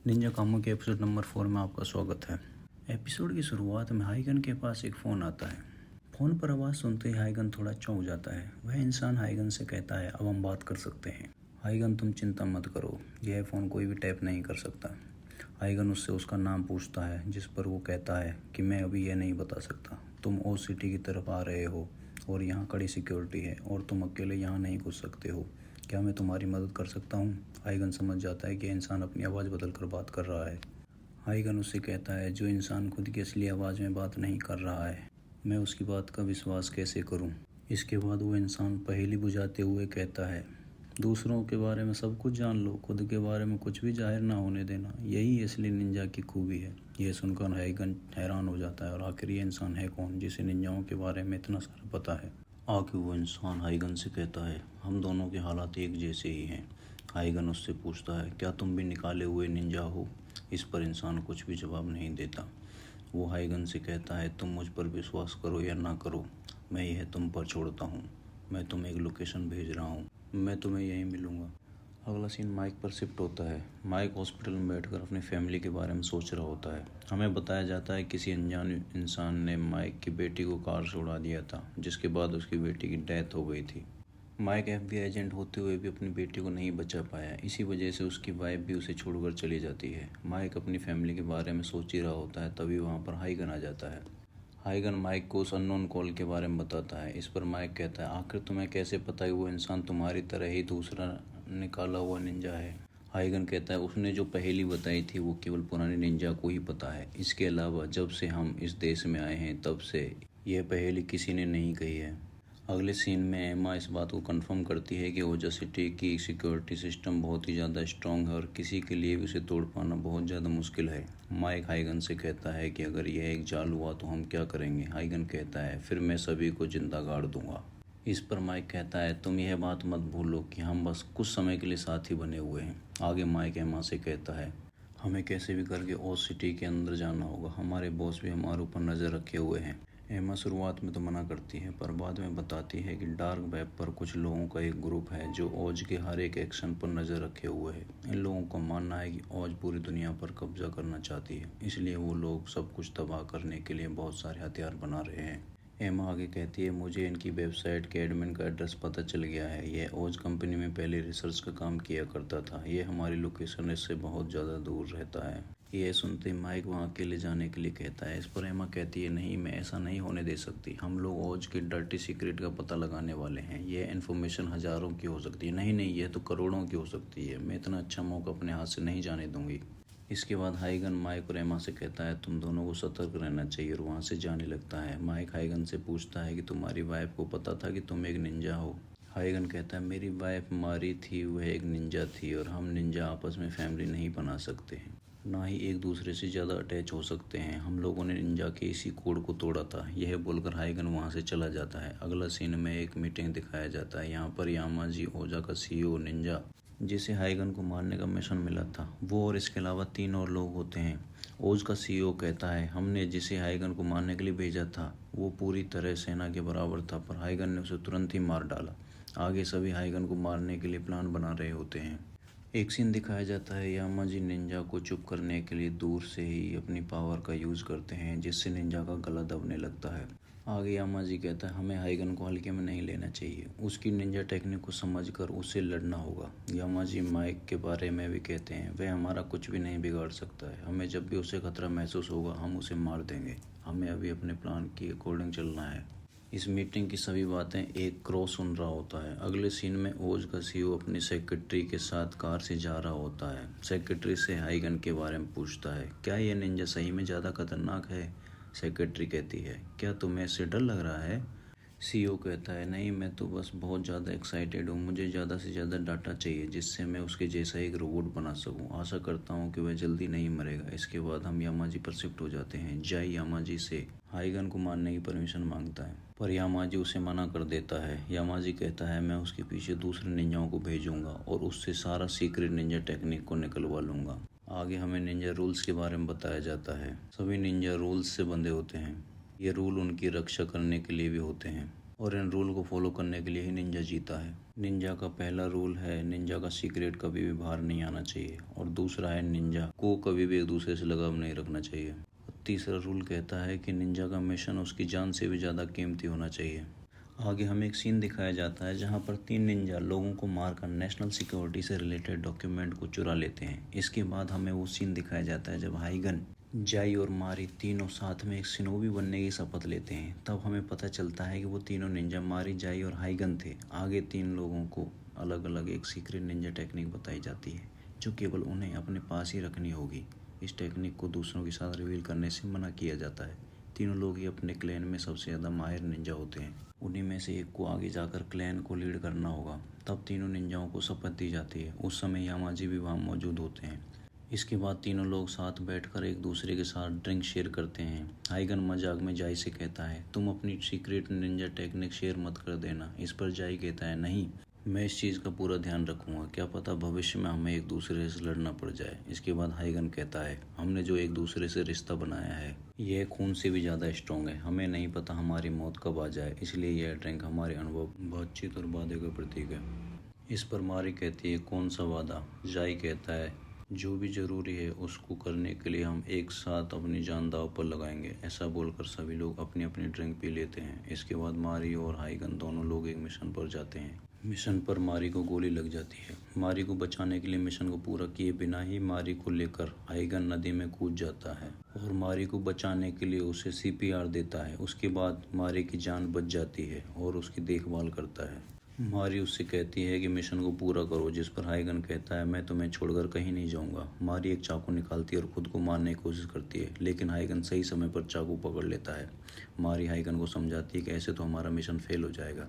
Ninja कामों के episode number 4 में आपका स्वागत है। एपिसोड की शुरुआत में हाइगन के पास एक फ़ोन आता है। फ़ोन पर आवाज़ सुनते ही हाइगन थोड़ा चौंक जाता है। वह इंसान हाइगन से कहता है, अब हम बात कर सकते हैं। हाइगन, तुम चिंता मत करो, यह फ़ोन कोई भी टैप नहीं कर सकता। हाइगन उससे उसका नाम पूछता है, जिस पर वो कहता है कि मैं अभी यह नहीं बता सकता। तुम ओज सिटी की तरफ आ रहे हो और यहाँ कड़ी सिक्योरिटी है और तुम अकेले यहाँ नहीं घुस सकते हो। क्या मैं तुम्हारी मदद कर सकता हूँ? हाइगन समझ जाता है कि इंसान अपनी आवाज़ बदल कर बात कर रहा है। हाइगन उससे कहता है, जो इंसान खुद की असली आवाज़ में बात नहीं कर रहा है, मैं उसकी बात का विश्वास कैसे करूँ? इसके बाद वो इंसान पहेली बुझाते हुए कहता है, दूसरों के बारे में सब कुछ जान लो, खुद के बारे में कुछ भी जाहिर ना होने देना, यही असली निंजा की खूबी है। यह सुनकर हाइगन हैरान हो जाता है और आखिर ये इंसान है कौन जिसे निंजाओं के बारे में इतना सारा पता है। आगे वो इंसान हाइगन से कहता है, हम दोनों के हालात एक जैसे ही हैं। हाइगन उससे पूछता है, क्या तुम भी निकाले हुए निंजा हो? इस पर इंसान कुछ भी जवाब नहीं देता। वो हाइगन से कहता है, तुम मुझ पर विश्वास करो या ना करो, मैं यह तुम पर छोड़ता हूँ। मैं तुम्हें एक लोकेशन भेज रहा हूँ, मैं तुम्हें यहीं मिलूँगा। अगला सीन माइक पर शिफ्ट होता है। माइक हॉस्पिटल में बैठकर अपनी फैमिली के बारे में सोच रहा होता है। हमें बताया जाता है किसी अनजान इंसान ने माइक की बेटी को कार से उड़ा दिया था, जिसके बाद उसकी बेटी की डेथ हो गई थी। माइक FBI एजेंट होते हुए भी अपनी बेटी को नहीं बचा पाया, इसी वजह से उसकी वाइफ भी उसे छोड़कर चली जाती है। माइक अपनी फैमिली के बारे में सोच ही रहा होता है, तभी वहाँ पर हाइगन आ जाता है। हाइगन माइक को उस अननोन कॉल के बारे में बताता है। इस पर माइक कहता है, आखिर तुम्हें कैसे पता कि वो इंसान तुम्हारी तरह ही दूसरा निकाला हुआ निंजा है? हाइगन कहता है, उसने जो पहेली बताई थी वो केवल पुराने निंजा को ही पता है। इसके अलावा जब से हम इस देश में आए हैं तब से यह पहेली किसी ने नहीं कही है। अगले सीन में एमा इस बात को कंफर्म करती है कि ओजा सिटी की सिक्योरिटी सिस्टम बहुत ही ज़्यादा स्ट्रॉन्ग है और किसी के लिए भी उसे तोड़ पाना बहुत ज़्यादा मुश्किल है। माइक हाइगन से कहता है कि अगर यह एक जाल हुआ तो हम क्या करेंगे? हाइगन कहता है, फिर मैं सभी को जिंदा गाड़ दूंगा। इस पर माइक कहता है, तुम यह बात मत भूलो कि हम बस कुछ समय के लिए साथ ही बने हुए हैं। आगे माइक एमा से कहता है, हमें कैसे भी करके ओज सिटी के अंदर जाना होगा, हमारे बॉस भी हमारे ऊपर नज़र रखे हुए हैं। एमा शुरुआत में तो मना करती है, पर बाद में बताती है कि डार्क वेब पर कुछ लोगों का एक ग्रुप है जो ओज के हर एक एक्शन पर नज़र रखे हुए है। इन लोगों का मानना है कि ओज पूरी दुनिया पर कब्जा करना चाहती है, इसलिए वो लोग सब कुछ तबाह करने के लिए बहुत सारे हथियार बना रहे हैं। एमा आगे कहती है, मुझे इनकी वेबसाइट के एडमिन का एड्रेस पता चल गया है। यह ओज कंपनी में पहले रिसर्च का काम किया करता था। यह हमारी लोकेशन इससे बहुत ज़्यादा दूर रहता है। यह सुनते ही माइक वहाँ अकेले जाने के लिए कहता है। इस पर एमा कहती है, नहीं, मैं ऐसा नहीं होने दे सकती। हम लोग ओज के डर्टी सीक्रेट का पता लगाने वाले हैं। यह इन्फॉर्मेशन हज़ारों की हो सकती है, नहीं, यह तो करोड़ों की हो सकती है। मैं इतना अच्छा मौका अपने हाथ से नहीं जाने दूंगी। इसके बाद हाइगन माइक और एमा से कहता है, तुम दोनों को सतर्क रहना चाहिए और वहाँ से जाने लगता है। माइक हाइगन से पूछता है कि तुम्हारी वाइफ को पता था कि तुम एक निंजा हो? हाइगन कहता है, मेरी वाइफ मारी थी, वह एक निंजा थी और हम निंजा आपस में फैमिली नहीं बना सकते हैं, ना ही एक दूसरे से ज़्यादा अटैच हो सकते हैं। हम लोगों ने निंजा के इसी कोड को तोड़ा था। यह बोलकर हाइगन वहाँ से चला जाता है। अगला सीन में एक मीटिंग दिखाया जाता है। यहाँ पर यामाजी, ओजा का CEO निंजा जिसे हाइगन को मारने का मिशन मिला था, वो और इसके अलावा 3 और लोग होते हैं। ओज का CEO कहता है, हमने जिसे हाइगन को मारने के लिए भेजा था वो पूरी तरह सेना के बराबर था, पर हाइगन ने उसे तुरंत ही मार डाला। आगे सभी हाइगन को मारने के लिए प्लान बना रहे होते हैं। एक सीन दिखाया जाता है, यामाजी निंजा को चुप करने के लिए दूर से ही अपनी पावर का यूज़ करते हैं, जिससे निंजा का गला दबने लगता है। आगे यामाजी कहता है, हमें हाइगन को हल्के में नहीं लेना चाहिए, उसकी निंजा टेक्निक को समझकर उससे लड़ना होगा। यामाजी माइक के बारे में भी कहते हैं, वह हमारा कुछ भी नहीं बिगाड़ सकता है, हमें जब भी उसे खतरा महसूस होगा हम उसे मार देंगे। हमें अभी अपने प्लान की अकॉर्डिंग चलना है। इस मीटिंग की सभी बातें एक क्रो सुन रहा होता है। अगले सीन में ओज का CEO अपनी सेक्रेटरी के साथ कार से जा रहा होता है। सेक्रेटरी से हाइगन के बारे में पूछता है, क्या यह निंजा सही में ज़्यादा खतरनाक है? सेक्रेटरी कहती है, क्या तुम्हें इससे डर लग रहा है? CEO कहता है, नहीं, मैं तो बस बहुत ज़्यादा एक्साइटेड हूँ। मुझे ज़्यादा से ज़्यादा डाटा चाहिए जिससे मैं उसके जैसा एक रोबोट बना सकूँ। आशा करता हूँ कि वह जल्दी नहीं मरेगा। इसके बाद हम यामाजी पर शिफ्ट हो जाते हैं। जाई यामाजी से हाइगन को मारने की परमिशन मांगता है, पर यामाजी उसे मना कर देता है। यामाजी कहता है, मैं उसके पीछे दूसरे निंजाओं को भेजूंगा और उससे सारा सीक्रेट निंजा टेक्निक को निकलवा लूँगा। आगे हमें निंजा रूल्स के बारे में बताया जाता है। सभी निंजा रूल्स से बंधे होते हैं। ये रूल उनकी रक्षा करने के लिए भी होते हैं। और इन रूल को फॉलो करने के लिए ही निंजा जीता है। निंजा का पहला रूल है निंजा का सीक्रेट कभी भी बाहर नहीं आना चाहिए, और दूसरा है निंजा को कभी भी एक दूसरे से लगाव नहीं रखना चाहिए। तीसरा रूल कहता है कि निंजा का मिशन उसकी जान से भी ज़्यादा कीमती होना चाहिए। आगे हमें एक सीन दिखाया जाता है जहां पर 3 निंजा लोगों को मारकर नेशनल सिक्योरिटी से रिलेटेड डॉक्यूमेंट को चुरा लेते हैं। इसके बाद हमें वो सीन दिखाया जाता है जब हाइगन, जाई और मारी तीनों साथ में एक शिनोबी बनने की शपथ लेते हैं। तब हमें पता चलता है कि वो तीनों निंजा मारी, जाई और हाइगन थे। आगे 3 लोगों को अलग अलग एक सीक्रेट निंजा टेक्निक बताई जाती है जो केवल उन्हें अपने पास ही रखनी होगी। इस टेक्निक को दूसरों के साथ रिवील करने से मना किया जाता है। तीनों लोग ही अपने क्लैन में सबसे ज़्यादा माहिर निंजा होते हैं। उन्हीं में से एक को आगे जाकर क्लैन को लीड करना होगा। तब तीनों निंजाओं को शपथ दी जाती है। उस समय यामाजी भी वहाँ मौजूद होते हैं। इसके बाद तीनों लोग साथ बैठकर एक दूसरे के साथ ड्रिंक शेयर करते हैं। हाइगन मजाक में जाई से कहता है, तुम अपनी सीक्रेट निंजा टेक्निक शेयर मत कर देना। इस पर जाई कहता है, नहीं, मैं इस चीज़ का पूरा ध्यान रखूंगा, क्या पता भविष्य में हमें एक दूसरे से लड़ना पड़ जाए। इसके बाद हाइगन कहता है, हमने जो एक दूसरे से रिश्ता बनाया है यह खून से भी ज़्यादा स्ट्रॉन्ग है। हमें नहीं पता हमारी मौत कब आ जाए, इसलिए यह ड्रिंक हमारे अनुभव, बातचीत और वादे का प्रतीक है। इस पर मारी कहती है, कौन सा वादा? जाई कहता है, जो भी ज़रूरी है उसको करने के लिए हम एक साथ अपनी जान दांव पर लगाएंगे। ऐसा बोलकर सभी लोग अपनी अपनी ड्रिंक पी लेते हैं। इसके बाद मारी और हाइगन दोनों लोग एक मिशन पर जाते हैं। मिशन पर मारी को गोली लग जाती है। मारी को बचाने के लिए मिशन को पूरा किए बिना ही मारी को लेकर हाइगन नदी में कूद जाता है और मारी को बचाने के लिए उसे CPR देता है। उसके बाद मारी की जान बच जाती है और उसकी देखभाल करता है। मारी उससे कहती है कि मिशन को पूरा करो, जिस पर हाइगन कहता है, मैं तुम्हें छोड़कर कहीं नहीं जाऊंगा। मारी एक चाकू निकालती है और खुद को मारने की कोशिश करती है, लेकिन हाइगन सही समय पर चाकू पकड़ लेता है। मारी हाइगन को समझाती है कि ऐसे तो हमारा मिशन फेल हो जाएगा।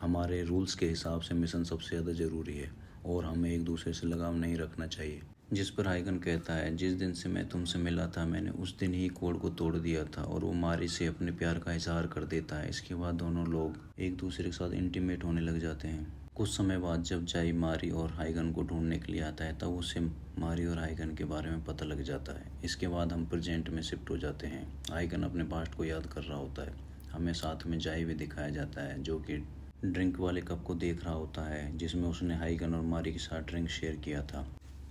हमारे रूल्स के हिसाब से मिशन सबसे ज़्यादा ज़रूरी है और हमें एक दूसरे से लगाव नहीं रखना चाहिए। जिस पर हाइगन कहता है, जिस दिन से मैं तुमसे मिला था मैंने उस दिन ही कोड को तोड़ दिया था, और वो मारी से अपने प्यार का इजहार कर देता है। इसके बाद दोनों लोग एक दूसरे के साथ इंटीमेट होने लग जाते हैं। कुछ समय बाद जब जाई मारी और हाइगन को ढूंढने के लिए आता है तब उसे मारी और हाइगन के बारे में पता लग जाता है। इसके बाद हम प्रेजेंट में शिफ्ट हो जाते हैं। हाइगन अपने पास्ट को याद कर रहा होता है। हमें साथ में जाई भी दिखाया जाता है जो कि ड्रिंक वाले कप को देख रहा होता है जिसमें उसने हाइगन और मारी के साथ ड्रिंक शेयर किया था।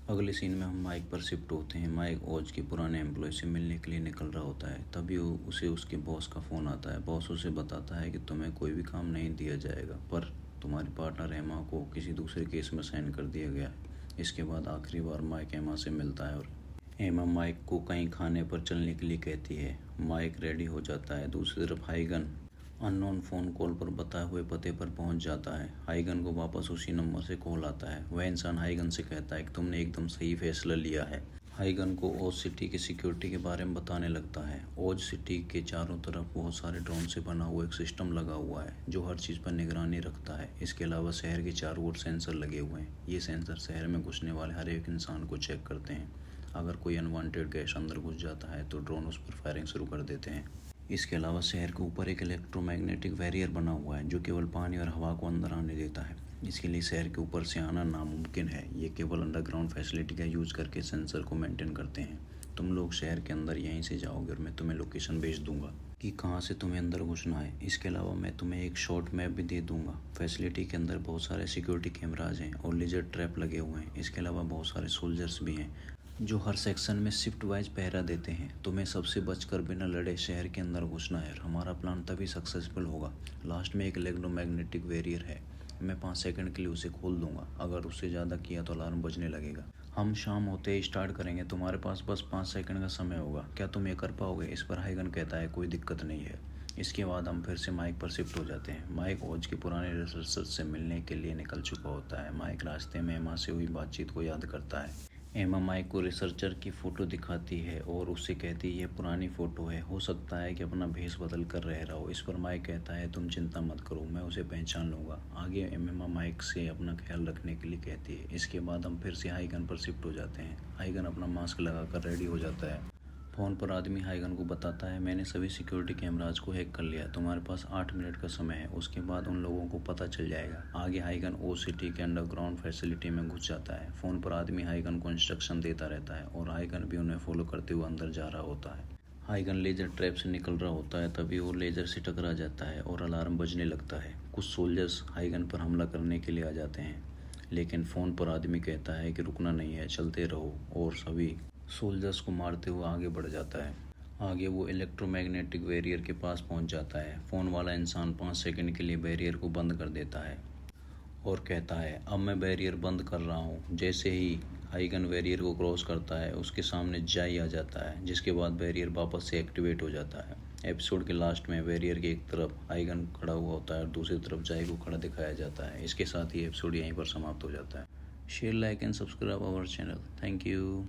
अगले सीन में हम माइक पर शिफ्ट होते हैं। माइक ओज के पुराने एम्प्लॉय से मिलने के लिए निकल रहा होता है। तभी उसे उसके बॉस का फ़ोन आता है। बॉस उसे बताता है कि तुम्हें कोई भी काम नहीं दिया जाएगा, पर तुम्हारी पार्टनर एमा को किसी दूसरे केस में साइन कर दिया गया है। इसके बाद आखिरी बार माइक एमा से मिलता है और एमा माइक को कहीं खाने पर चलने के लिए कहती है। माइक रेडी हो जाता है। दूसरी तरफ हाइगन अननोन फ़ोन कॉल पर बताए हुए पते पर पहुंच जाता है। हाइगन को वापस उसी नंबर से कॉल आता है। वह इंसान हाइगन से कहता है कि तुमने एकदम सही फैसला लिया है। हाइगन को ओज सिटी की सिक्योरिटी के बारे में बताने लगता है। ओज सिटी के चारों तरफ बहुत सारे ड्रोन से बना हुआ एक सिस्टम लगा हुआ है जो हर चीज़ पर निगरानी रखता है। इसके अलावा शहर के चारों ओर सेंसर लगे हुए हैं। ये सेंसर शहर में घुसने वाले हर एक इंसान को चेक करते हैं। अगर कोई अनवांटेड गैस अंदर घुस जाता है तो ड्रोन उस पर फायरिंग शुरू कर देते हैं। इसके अलावा शहर के ऊपर एक इलेक्ट्रोमैग्नेटिक बैरियर बना हुआ है जो केवल पानी और हवा को अंदर आने देता है। इसके लिए शहर के ऊपर से आना नामुमकिन है। ये केवल अंडरग्राउंड फैसिलिटी का यूज़ करके सेंसर को मेंटेन करते हैं। तुम लोग शहर के अंदर यहीं से जाओगे और मैं तुम्हें लोकेशन भेज दूंगा कि कहाँ से तुम्हें अंदर घुसना है। इसके अलावा मैं तुम्हें एक शॉर्ट मैप भी दे दूंगा। फैसिलिटी के अंदर बहुत सारे सिक्योरिटी कैमराज हैं और लेजर ट्रैप लगे हुए हैं। इसके अलावा बहुत सारे सोल्जर्स भी हैं जो हर सेक्शन में शिफ्ट वाइज पहरा देते हैं। तुम्हें सबसे बचकर बिना लड़े शहर के अंदर घुसना है। हमारा प्लान तभी सक्सेसफुल होगा। लास्ट में एक इलेक्ट्रोमैग्नेटिक बैरियर है। मैं 5 सेकंड के लिए उसे खोल दूंगा। अगर उससे ज़्यादा किया तो अलार्म बजने लगेगा। हम शाम होते ही स्टार्ट करेंगे। तुम्हारे पास बस 5 सेकंड का समय होगा। क्या तुम ये कर पाओगे? इस पर हाइगन कहता है, कोई दिक्कत नहीं है। इसके बाद हम फिर से माइक पर शिफ्ट हो जाते हैं। माइक ओज के पुराने रिसर्चर से मिलने के लिए निकल चुका होता है। माइक रास्ते में एमा से हुई बातचीत को याद करता है। एमा माइक को रिसर्चर की फ़ोटो दिखाती है और उससे कहती है, ये पुरानी फ़ोटो है, हो सकता है कि अपना भेष बदल कर रह रहा हो। इस पर माइक कहता है, तुम चिंता मत करो, मैं उसे पहचान लूँगा। आगे एमा माइक से अपना ख्याल रखने के लिए कहती है। इसके बाद हम फिर से हाइगन पर शिफ्ट हो जाते हैं। हाइगन अपना मास्क लगाकर रेडी हो जाता है। फ़ोन पर आदमी हाइगन को बताता है, मैंने सभी सिक्योरिटी कैमराज को हैक कर लिया। तुम्हारे पास 8 मिनट का समय है, उसके बाद उन लोगों को पता चल जाएगा। आगे हाइगन ओ सिटी के अंडरग्राउंड फैसिलिटी में घुस जाता है। फ़ोन पर आदमी हाइगन को इंस्ट्रक्शन देता रहता है और हाइगन भी उन्हें फॉलो करते हुए अंदर जा रहा होता है। हाइगन लेजर ट्रैप से निकल रहा होता है, तभी वो लेजर से टकरा जाता है और अलार्म बजने लगता है। कुछ सोल्जर्स हाइगन पर हमला करने के लिए आ जाते हैं, लेकिन फ़ोन पर आदमी कहता है कि रुकना नहीं है, चलते रहो, और सभी सोल्जर्स को मारते हुए आगे बढ़ जाता है। आगे वो इलेक्ट्रोमैग्नेटिक बैरियर के पास पहुंच जाता है। फ़ोन वाला इंसान 5 सेकंड के लिए बैरियर को बंद कर देता है और कहता है, अब मैं बैरियर बंद कर रहा हूँ। जैसे ही हाइगन बैरियर को क्रॉस करता है, उसके सामने जाई आ जाता है, जिसके बाद बैरियर वापस से एक्टिवेट हो जाता है। एपिसोड के लास्ट में बैरियर के एक तरफ हाइगन खड़ा हुआ होता है और दूसरी तरफ जाई को खड़ा दिखाया जाता है। इसके साथ ही एपिसोड यहीं पर समाप्त हो जाता है। Share, like and subscribe our channel. Thank you.